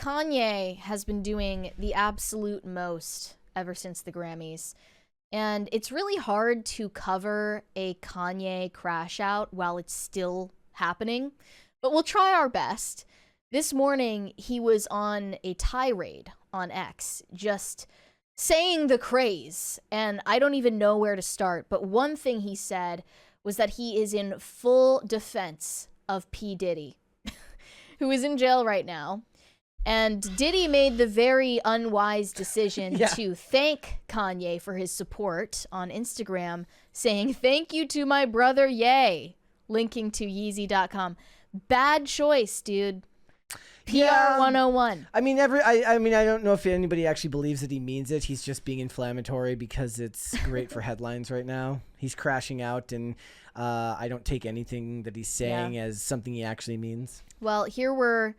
Kanye has been doing the absolute most ever since the Grammys. And it's really hard to cover a Kanye crash out while it's still happening, but we'll try our best. This morning, he was on a tirade on X, just saying the craze, and I don't even know where to start, but one thing he said was that he is in full defense of P Diddy, who is in jail right now. And Diddy made the very unwise decision to thank Kanye for his support on Instagram, saying, "Thank you to my brother, Ye," linking to Yeezy.com. Bad choice, dude. PR 101. I mean, I don't know if anybody actually believes that he means it. He's just being inflammatory because it's great for headlines right now. He's crashing out, and I don't take anything that he's saying as something he actually means. Well, here were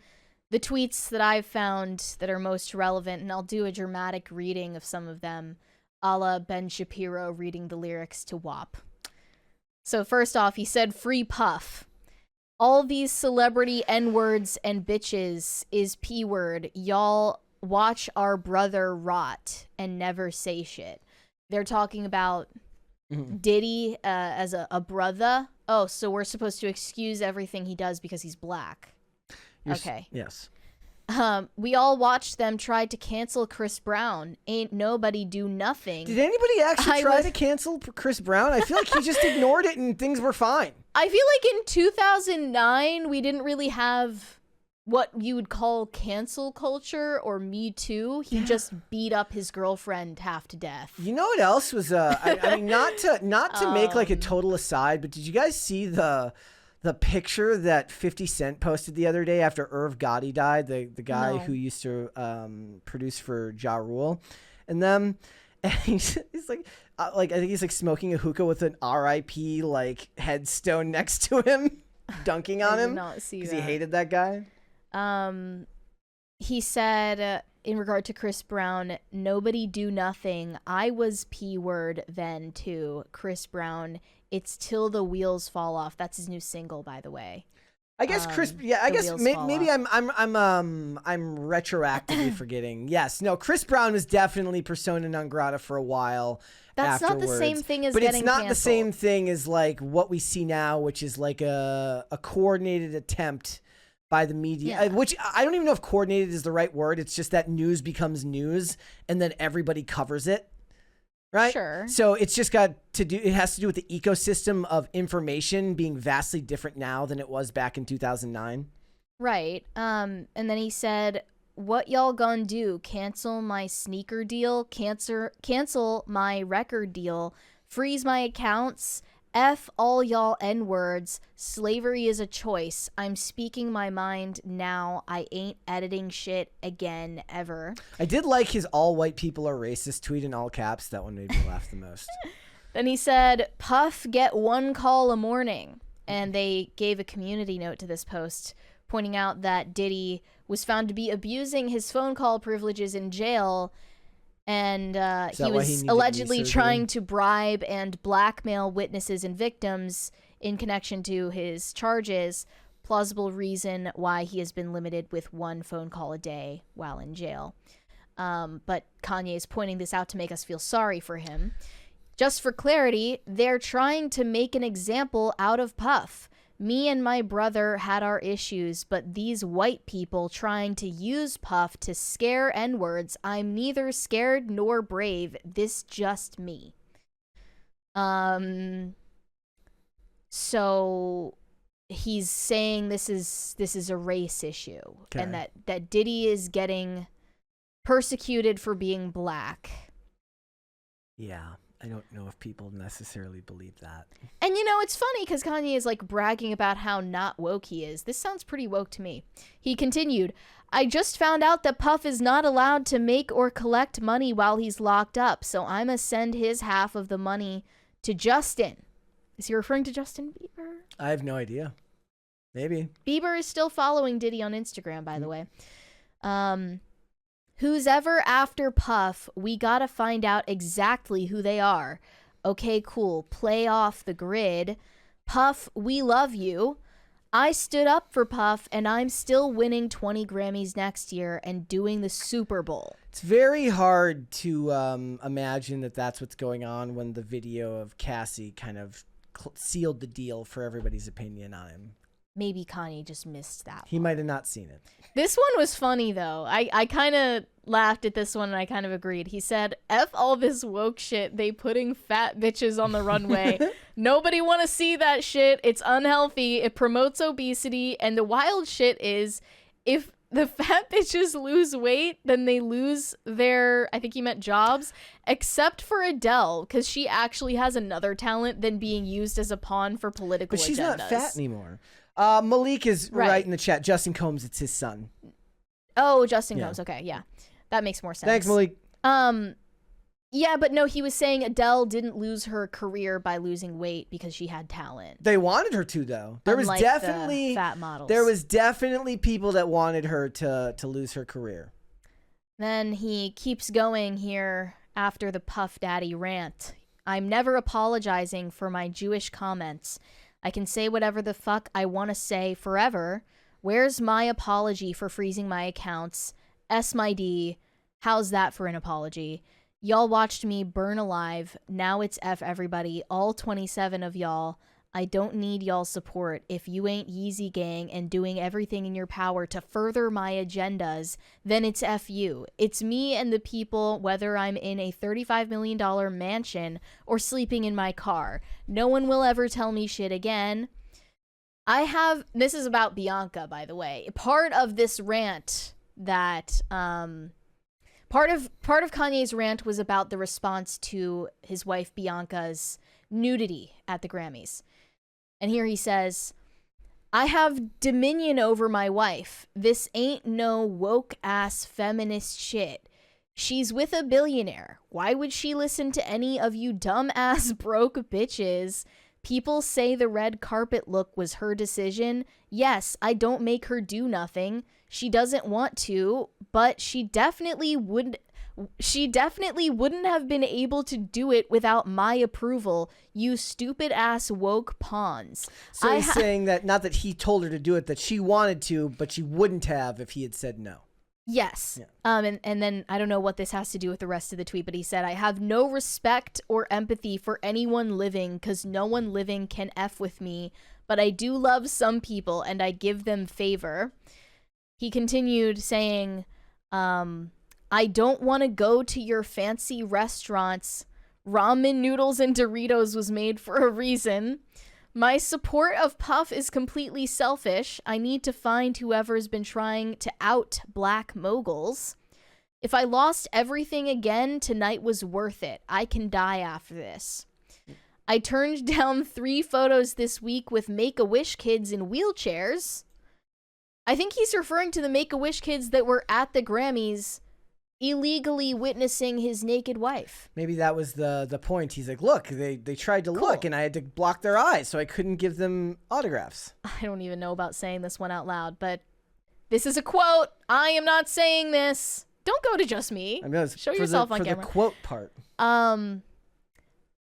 the tweets that I've found that are most relevant, and I'll do a dramatic reading of some of them, a la Ben Shapiro reading the lyrics to WAP. So first off, he said, "Free Puff. All these celebrity N-words and bitches is P-word. Y'all watch our brother rot and never say shit." They're talking about Diddy as a brother. Oh, so we're supposed to excuse everything he does because he's black. Okay. Yes. We all watched them try to cancel Chris Brown. Ain't nobody do nothing. Did anybody actually try to cancel Chris Brown? I feel like he just ignored it and things were fine. I feel like in 2009, we didn't really have what you would call cancel culture or Me Too. He just beat up his girlfriend half to death. You know what else was, I mean, not to make like a total aside, but did you guys see the picture that 50 Cent posted the other day after Irv Gotti died, the guy who used to produce for Ja Rule, and he's like I think he's like smoking a hookah with an R.I.P. like headstone next to him, dunking on him because he hated that guy. He said in regard to Chris Brown, "Nobody do nothing. I was P-word then too. Chris Brown. It's till the wheels fall off." That's his new single, by the way. I guess Chris. Yeah, I guess maybe I'm retroactively forgetting. Yes, no. Chris Brown was definitely persona non grata for a while. That's afterwards. Not the same thing as but getting it's not canceled. the same thing as like what we see now, which is like a coordinated attempt by the media, which I don't even know if coordinated is the right word. It's just that news becomes news, and then everybody covers it. Right? Sure. So it's just got to do, it has to do with the ecosystem of information being vastly different now than it was back in 2009. Right. And then he said, "What y'all gonna do? Cancel my sneaker deal? Cancel my record deal? Freeze my accounts? F all y'all N-words. Slavery is a choice. I'm speaking my mind now. I ain't editing shit again, ever." I did like his "all white people are racist" tweet in all caps. That one made me laugh the most. Then he said, "Puff get one call a morning." And they gave a community note to this post, pointing out that Diddy was found to be abusing his phone call privileges in jail. And he was allegedly trying to bribe and blackmail witnesses and victims in connection to his charges. Plausible reason why he has been limited with one phone call a day while in jail. But Kanye is pointing this out to make us feel sorry for him. Just for clarity, they're trying to make an example out of Puff. Me and my brother had our issues, but these white people trying to use Puff to scare N-words, I'm neither scared nor brave. This just me. So he's saying this is a race issue, and that Diddy is getting persecuted for being black. Yeah. I don't know if people necessarily believe that. And you know, it's funny because Kanye is like bragging about how not woke he is. This sounds pretty woke to me. He continued, "I just found out that Puff is not allowed to make or collect money while he's locked up, so I'ma send his half of the money to Justin." Is he referring to Justin Bieber? I have no idea. Maybe. Bieber is still following Diddy on Instagram, by the way. "Who's ever after Puff, we gotta find out exactly who they are. Okay, cool. Play off the grid. Puff, we love you. I stood up for Puff, and I'm still winning 20 Grammys next year and doing the Super Bowl. It's very hard to imagine that that's what's going on when the video of Cassie kind of sealed the deal for everybody's opinion on him. Maybe Kanye just missed that He might have not seen it. This one was funny, though. I kind of laughed at this one, and I kind of agreed. He said, F all this woke shit. They putting fat bitches on the runway. Nobody want to see that shit. It's unhealthy. It promotes obesity. And the wild shit is, if the fat bitches lose weight, then they lose their, I think he meant jobs, except for Adele, because she actually has another talent than being used as a pawn for political agendas. But she's not fat anymore. Malik is right in the chat. Justin Combs, it's his son. Oh, Justin Combs. Okay, yeah. That makes more sense. Thanks, Malik. Yeah, but no, he was saying Adele didn't lose her career by losing weight because she had talent. They wanted her to, though. There was definitely the fat models. There was definitely people that wanted her to lose her career. Then he keeps going here after the Puff Daddy rant. I'm never apologizing for my Jewish comments. I can say whatever the fuck I want to say forever. Where's my apology for freezing my accounts? S my D. How's that for an apology? Y'all watched me burn alive. Now it's F everybody, all 27 of y'all. I don't need y'all's support. If you ain't Yeezy Gang and doing everything in your power to further my agendas, then it's F you. It's me and the people, whether I'm in a $35 million mansion or sleeping in my car. No one will ever tell me shit again. This is about Bianca, by the way. Part of this rant that, Part of Kanye's rant was about the response to his wife Bianca's nudity at the Grammys. And here he says, I have dominion over my wife. This ain't no woke-ass feminist shit. She's with a billionaire. Why would she listen to any of you dumb-ass broke bitches? People say the red carpet look was her decision. Yes, I don't make her do nothing. She doesn't want to, but she definitely wouldn't have been able to do it without my approval, you stupid ass woke pawns. So he's saying that not that he told her to do it, that she wanted to, but she wouldn't have if he had said no. Yes. Yeah. And then I don't know what this has to do with the rest of the tweet, but he said, I have no respect or empathy for anyone living because no one living can F with me, but I do love some people and I give them favor. He continued saying, I don't want to go to your fancy restaurants. Ramen noodles and Doritos was made for a reason. My support of Puff is completely selfish. I need to find whoever's been trying to out black moguls. If I lost everything again, tonight was worth it. I can die after this. I turned down 3 photos this week with Make-A-Wish kids in wheelchairs. I think he's referring to the Make-A-Wish kids that were at the Grammys illegally witnessing his naked wife. Maybe that was the point. He's like, look, they tried to look and I had to block their eyes so I couldn't give them autographs. I don't even know about saying this one out loud, but this is a quote. I am not saying this. Don't go to just me. I mean, show yourself on camera. For the quote part.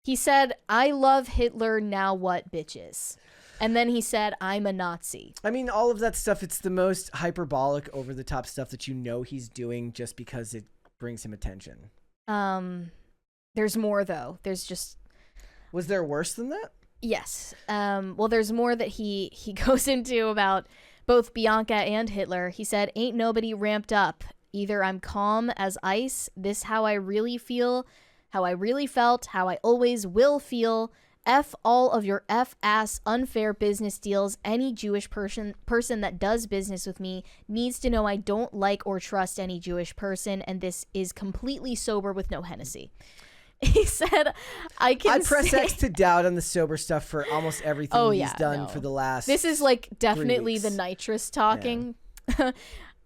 He said, I love Hitler, now what, bitches? And then he said, I'm a Nazi. I mean, all of that stuff, it's the most hyperbolic, over-the-top stuff that you know he's doing just because it brings him attention. There's more, though. There's just... Was there worse than that? Yes. Well, there's more that he goes into about both Bianca and Hitler. He said, ain't nobody ramped up. Either I'm calm as ice, this how I really feel, how I really felt, how I always will feel... F all of your F-ass unfair business deals. Any Jewish person that does business with me needs to know I don't like or trust any Jewish person, and this is completely sober with no Hennessy. He said, I press X to doubt on the sober stuff for almost everything he's done for the last This is like definitely the nitrous talking,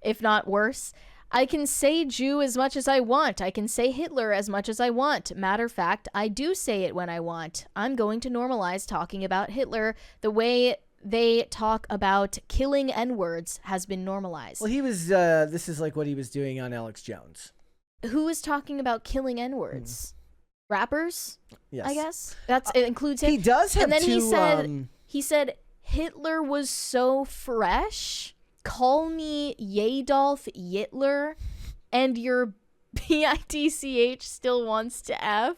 if not worse. I can say Jew as much as I want. I can say Hitler as much as I want. Matter of fact, I do say it when I want. I'm going to normalize talking about Hitler the way they talk about killing N-words has been normalized. Well, he was, this is like what he was doing on Alex Jones. Who is talking about killing N-words? Rappers? Yes. I guess? It includes him. He does have and then he said Hitler was so fresh. Call me Yadolf Yitler, and your BITCH still wants to F.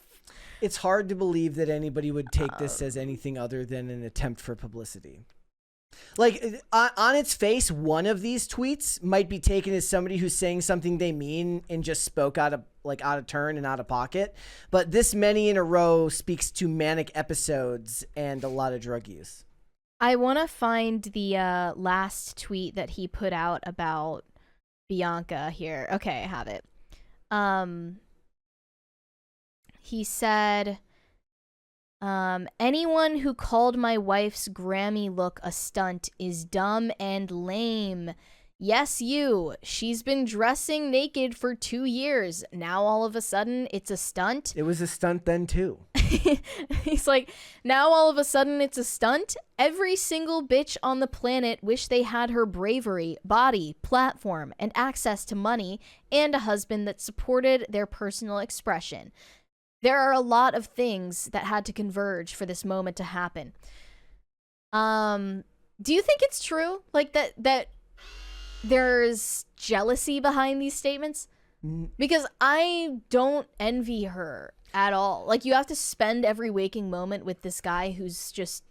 It's hard to believe that anybody would take this as anything other than an attempt for publicity. Like, on its face, one of these tweets might be taken as somebody who's saying something they mean and just spoke out of turn and out of pocket. But this many in a row speaks to manic episodes and a lot of drug use. I want to find the last tweet that he put out about Bianca here. Okay, I have it. He said, anyone who called my wife's Grammy look a stunt is dumb and lame. Yes, you. She's been dressing naked for 2 years. Now all of a sudden it's a stunt. It was a stunt then too. He's like, now all of a sudden it's a stunt? Every single bitch on the planet wish they had her bravery, body, platform, and access to money, and a husband that supported their personal expression. There are a lot of things that had to converge for this moment to happen. Do you think it's true? Like that there's jealousy behind these statements? Because I don't envy her at all. Like, you have to spend every waking moment with this guy who's just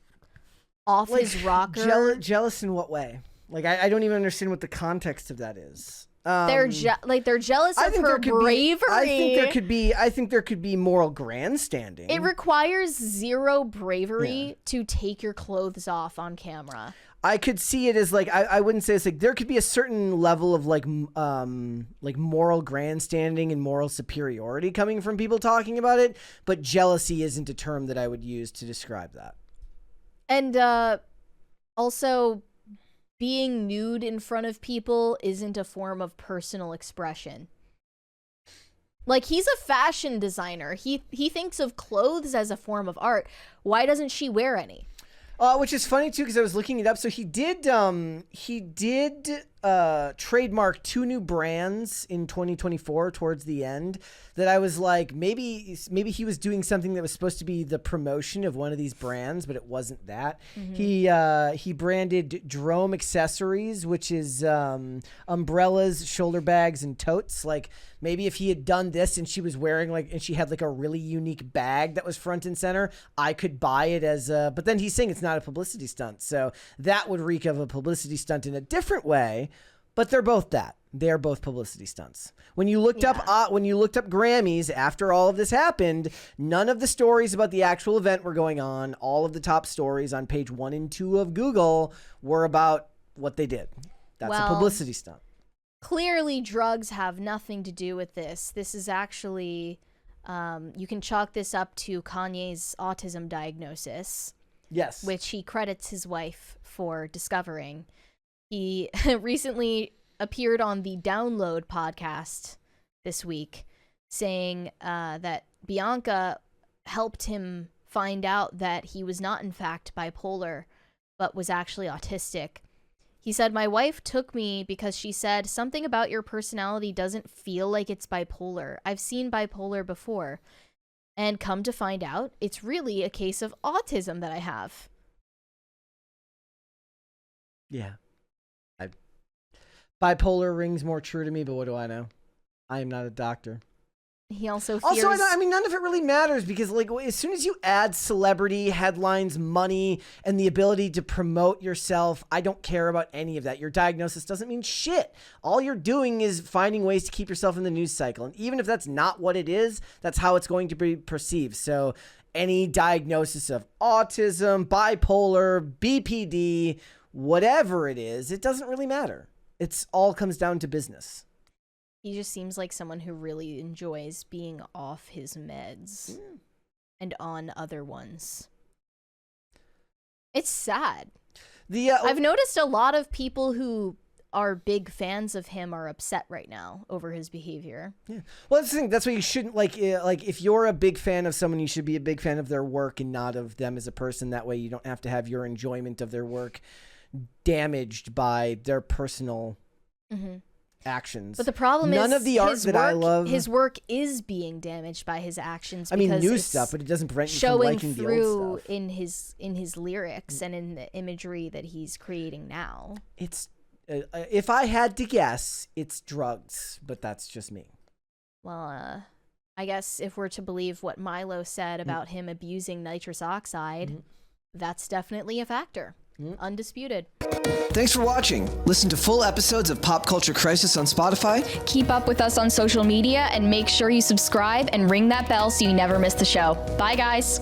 off his rocker. Jealous in what way? Like, I don't even understand what the context of that is. They're jealous of her bravery. I think there could be moral grandstanding. It requires zero bravery to take your clothes off on camera. I could see it as like, I wouldn't say it's like, there could be a certain level of like moral grandstanding and moral superiority coming from people talking about it, but jealousy isn't a term that I would use to describe that. And also, being nude in front of people isn't a form of personal expression. Like, he's a fashion designer. He thinks of clothes as a form of art. Why doesn't she wear any? Which is funny too, because I was looking it up. So he did trademark 2 new brands in 2024 towards the end that I was like, maybe he was doing something that was supposed to be the promotion of one of these brands, but it wasn't that. Mm-hmm. He branded Drome Accessories, which is umbrellas, shoulder bags, and totes. Like, maybe if he had done this and she was wearing and she had like a really unique bag that was front and center, I could buy it as but then he's saying it's not a publicity stunt. So that would reek of a publicity stunt in a different way, but they're both that. They're both publicity stunts. When you looked up Grammys after all of this happened, none of the stories about the actual event were going on. All of the top stories on page 1 and 2 of Google were about what they did. That's a publicity stunt. Clearly, drugs have nothing to do with this. This is actually, you can chalk this up to Kanye's autism diagnosis. Yes. Which he credits his wife for discovering. He recently appeared on the Download podcast this week, saying that Bianca helped him find out that he was not, in fact, bipolar, but was actually autistic. He said, my wife took me because she said, something about your personality doesn't feel like it's bipolar. I've seen bipolar before. And come to find out, it's really a case of autism that I have. Yeah. Bipolar rings more true to me, but what do I know? I am not a doctor. He also fears... Also, I mean, none of it really matters because, like, as soon as you add celebrity, headlines, money, and the ability to promote yourself, I don't care about any of that. Your diagnosis doesn't mean shit. All you're doing is finding ways to keep yourself in the news cycle. And even if that's not what it is, that's how it's going to be perceived. So any diagnosis of autism, bipolar, BPD, whatever it is, it doesn't really matter. It's all comes down to business. He just seems like someone who really enjoys being off his meds and on other ones. It's sad. I've noticed a lot of people who are big fans of him are upset right now over his behavior. Yeah. Well, that's the thing. That's why you shouldn't like if you're a big fan of someone, you should be a big fan of their work and not of them as a person. That way you don't have to have your enjoyment of their work damaged by their personal actions. But the problem none is of the art that I love. His work is being damaged by his actions. I mean, new stuff, but it doesn't prevent you from liking the old stuff. in his lyrics and in the imagery that he's creating now. It's if I had to guess, it's drugs, but that's just me. Well, I guess if we're to believe what Milo said about him abusing nitrous oxide, that's definitely a factor. Undisputed. Thanks for watching. Listen to full episodes of Pop Culture Crisis on Spotify. Keep up with us on social media and make sure you subscribe and ring that bell so you never miss the show. Bye, guys.